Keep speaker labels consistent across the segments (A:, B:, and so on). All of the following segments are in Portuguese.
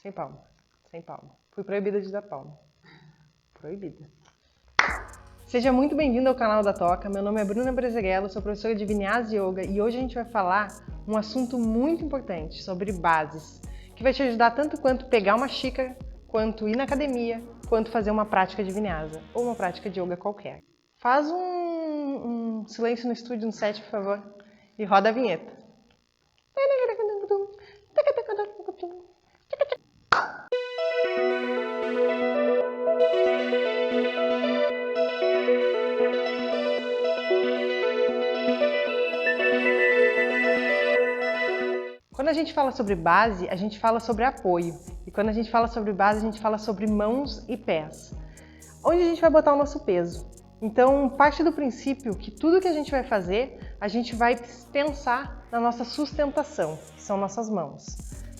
A: Sem palma, sem palma. Fui proibida de dar palma. Proibida. Seja muito bem-vindo ao canal da Toca. Meu nome é Bruna Brezeghello, sou professora de Vinyasa Yoga e hoje a gente vai falar um assunto muito importante sobre bases, que vai te ajudar tanto quanto pegar uma xícara, quanto ir na academia, quanto fazer uma prática de Vinyasa ou uma prática de yoga qualquer. Faz um silêncio no estúdio no set, por favor, e roda a vinheta. Quando a gente fala sobre base, a gente fala sobre apoio. E quando a gente fala sobre base, a gente fala sobre mãos e pés. Onde a gente vai botar o nosso peso? Então, parte do princípio que tudo que a gente vai fazer, a gente vai pensar na nossa sustentação, que são nossas mãos.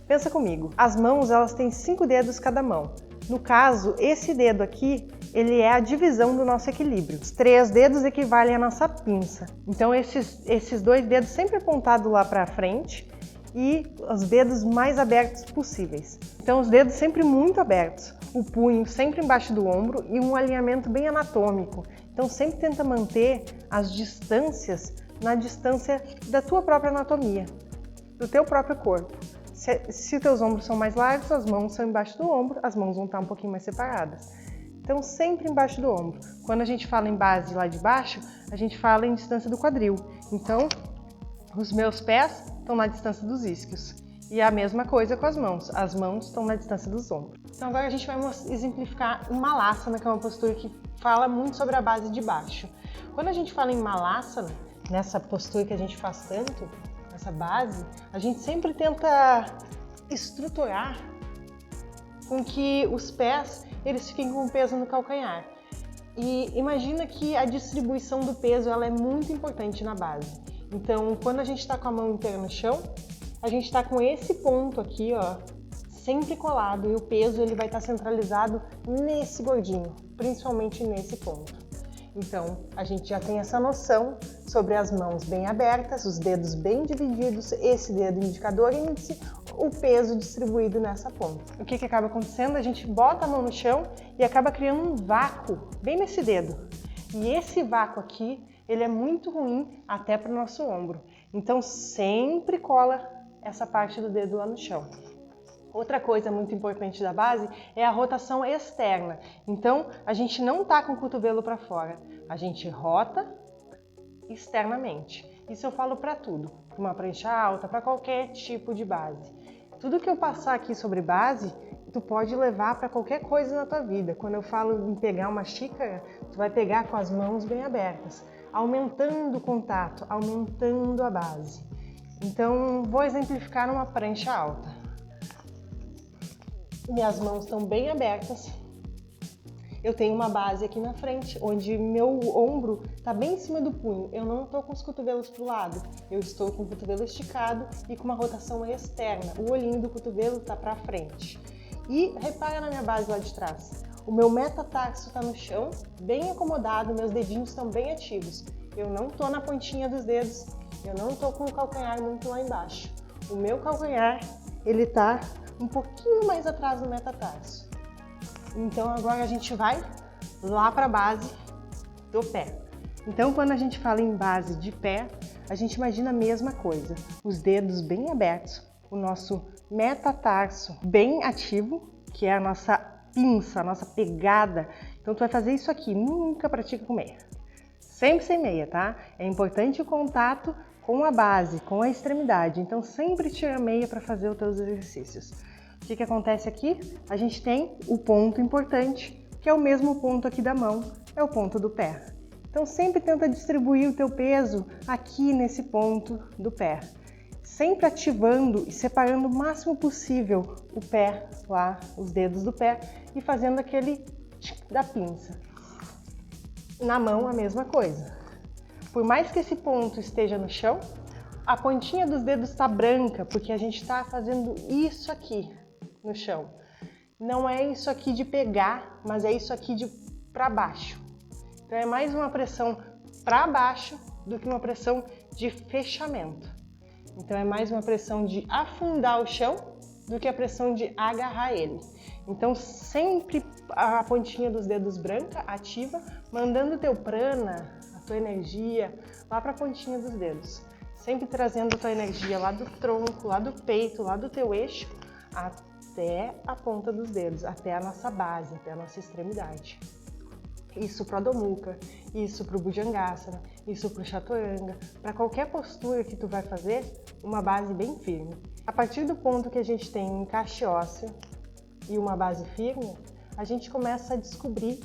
A: Pensa comigo, as mãos elas têm 5 dedos cada mão. No caso, esse dedo aqui, ele é a divisão do nosso equilíbrio. Os 3 dedos equivalem à nossa pinça. Então, esses 2 dedos sempre apontados lá para frente, e os dedos mais abertos possíveis. Então os dedos sempre muito abertos, o punho sempre embaixo do ombro e um alinhamento bem anatômico. Então sempre tenta manter as distâncias na distância da tua própria anatomia, do teu próprio corpo. Se teus ombros são mais largos, as mãos são embaixo do ombro, as mãos vão estar um pouquinho mais separadas. Então sempre embaixo do ombro. Quando a gente fala em base lá de baixo, a gente fala em distância do quadril. Então os meus pés estão na distância dos isquios. E a mesma coisa com as mãos estão na distância dos ombros. Então agora a gente vai exemplificar um Malasana, que é uma postura que fala muito sobre a base de baixo. Quando a gente fala em Malasana, nessa postura que a gente faz tanto, essa base, a gente sempre tenta estruturar com que os pés eles fiquem com peso no calcanhar. E imagina que a distribuição do peso ela é muito importante na base. Então, quando a gente está com a mão inteira no chão, a gente está com esse ponto aqui, ó, sempre colado e o peso ele vai estar centralizado nesse gordinho, principalmente nesse ponto. Então, a gente já tem essa noção sobre as mãos bem abertas, os dedos bem divididos, esse dedo indicador e índice, o peso distribuído nessa ponta. O que acaba acontecendo? A gente bota a mão no chão e acaba criando um vácuo bem nesse dedo. E esse vácuo aqui, ele é muito ruim até para o nosso ombro. Então sempre cola essa parte do dedo lá no chão. Outra coisa muito importante da base é a rotação externa. Então a gente não está com o cotovelo para fora, a gente rota externamente. Isso eu falo para tudo, para uma prancha alta, para qualquer tipo de base. Tudo que eu passar aqui sobre base, tu pode levar para qualquer coisa na tua vida. Quando eu falo em pegar uma xícara, tu vai pegar com as mãos bem abertas, aumentando o contato, aumentando a base. Então, vou exemplificar numa prancha alta. Minhas mãos estão bem abertas. Eu tenho uma base aqui na frente, onde meu ombro está bem em cima do punho. Eu não estou com os cotovelos para o lado, eu estou com o cotovelo esticado e com uma rotação externa. O olhinho do cotovelo está para frente. E repara na minha base lá de trás. O meu metatarso está no chão, bem acomodado, meus dedinhos estão bem ativos. Eu não estou na pontinha dos dedos, eu não estou com o calcanhar muito lá embaixo. O meu calcanhar, ele está um pouquinho mais atrás do metatarso. Então agora a gente vai lá para a base do pé. Então quando a gente fala em base de pé, a gente imagina a mesma coisa. Os dedos bem abertos, o nosso metatarso bem ativo, que é a nossa pinça, a nossa pegada. Então tu vai fazer isso aqui, nunca pratica com meia. Sempre sem meia, tá? É importante o contato com a base, com a extremidade. Então sempre tira a meia para fazer os teus exercícios. O que acontece aqui? A gente tem o ponto importante, que é o mesmo ponto aqui da mão, é o ponto do pé. Então sempre tenta distribuir o teu peso aqui nesse ponto do pé. Sempre ativando e separando o máximo possível o pé lá, os dedos do pé e fazendo aquele da pinça. Na mão a mesma coisa. Por mais que esse ponto esteja no chão, a pontinha dos dedos está branca porque a gente está fazendo isso aqui no chão. Não é isso aqui de pegar, mas é isso aqui de para baixo. Então é mais uma pressão para baixo do que uma pressão de fechamento. Então é mais uma pressão de afundar o chão do que a pressão de agarrar ele. Então sempre a pontinha dos dedos branca, ativa, mandando o teu prana, a tua energia, lá para a pontinha dos dedos. Sempre trazendo a tua energia lá do tronco, lá do peito, lá do teu eixo, até a ponta dos dedos, até a nossa base, até a nossa extremidade. Isso para o Adho Mukha, isso para o Bhujangasana, isso para o Chaturanga, para qualquer postura que tu vai fazer, uma base bem firme. A partir do ponto que a gente tem um encaixe ósseo e uma base firme, a gente começa a descobrir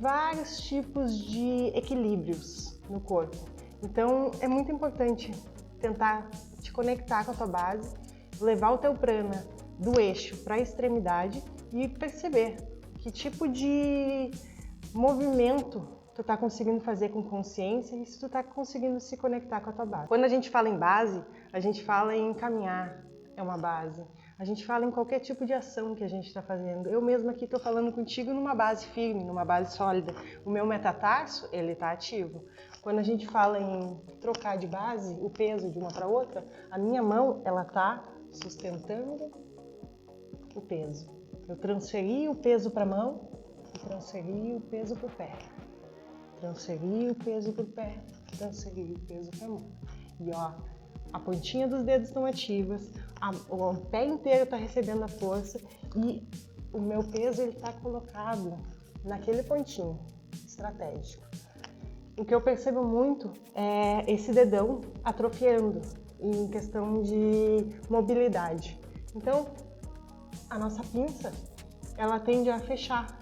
A: vários tipos de equilíbrios no corpo. Então é muito importante tentar te conectar com a tua base, levar o teu prana do eixo para a extremidade e perceber que tipo de movimento tu tá conseguindo fazer com consciência e se tu tá conseguindo se conectar com a tua base. Quando a gente fala em base, a gente fala em caminhar, é uma base. A gente fala em qualquer tipo de ação que a gente está fazendo. Eu mesma aqui estou falando contigo numa base firme, numa base sólida. O meu metatarso, ele está ativo. Quando a gente fala em trocar de base, o peso de uma para outra, a minha mão, ela está sustentando o peso. Eu transferi o peso para a mão e transferi o peso para o pé. Transferi o peso para o pé, transferi o peso para a mão. E ó, a pontinha dos dedos estão ativas, o pé inteiro está recebendo a força e o meu peso está colocado naquele pontinho estratégico. O que eu percebo muito é esse dedão atrofiando em questão de mobilidade. Então, a nossa pinça, ela tende a fechar,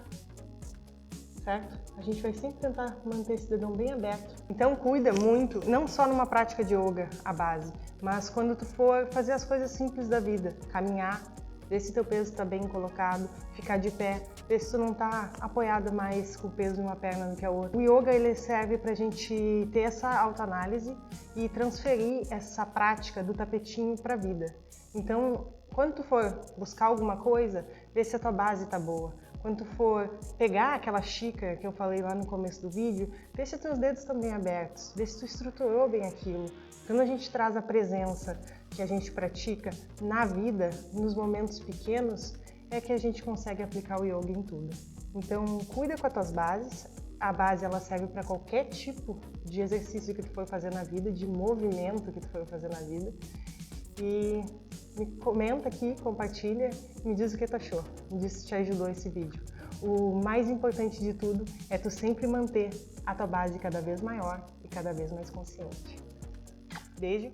A: certo? A gente vai sempre tentar manter esse dedão bem aberto. Então cuida muito, não só numa prática de yoga, a base, mas quando tu for fazer as coisas simples da vida, caminhar, ver se teu peso está bem colocado, ficar de pé, ver se tu não está apoiada mais com o peso de uma perna do que a outra. O yoga, ele serve pra gente ter essa autoanálise e transferir essa prática do tapetinho pra vida. Então, quando tu for buscar alguma coisa, vê se a tua base tá boa. Quando tu for pegar aquela xícara que eu falei lá no começo do vídeo, vê se os teus dedos estão bem abertos, vê se tu estruturou bem aquilo. Quando a gente traz a presença que a gente pratica na vida, nos momentos pequenos, é que a gente consegue aplicar o yoga em tudo. Então, cuida com as tuas bases. A base, ela serve para qualquer tipo de exercício que tu for fazer na vida, de movimento que tu for fazer na vida. E me comenta aqui, compartilha, me diz o que tu achou, me diz se te ajudou esse vídeo. O mais importante de tudo é tu sempre manter a tua base cada vez maior e cada vez mais consciente. Beijo!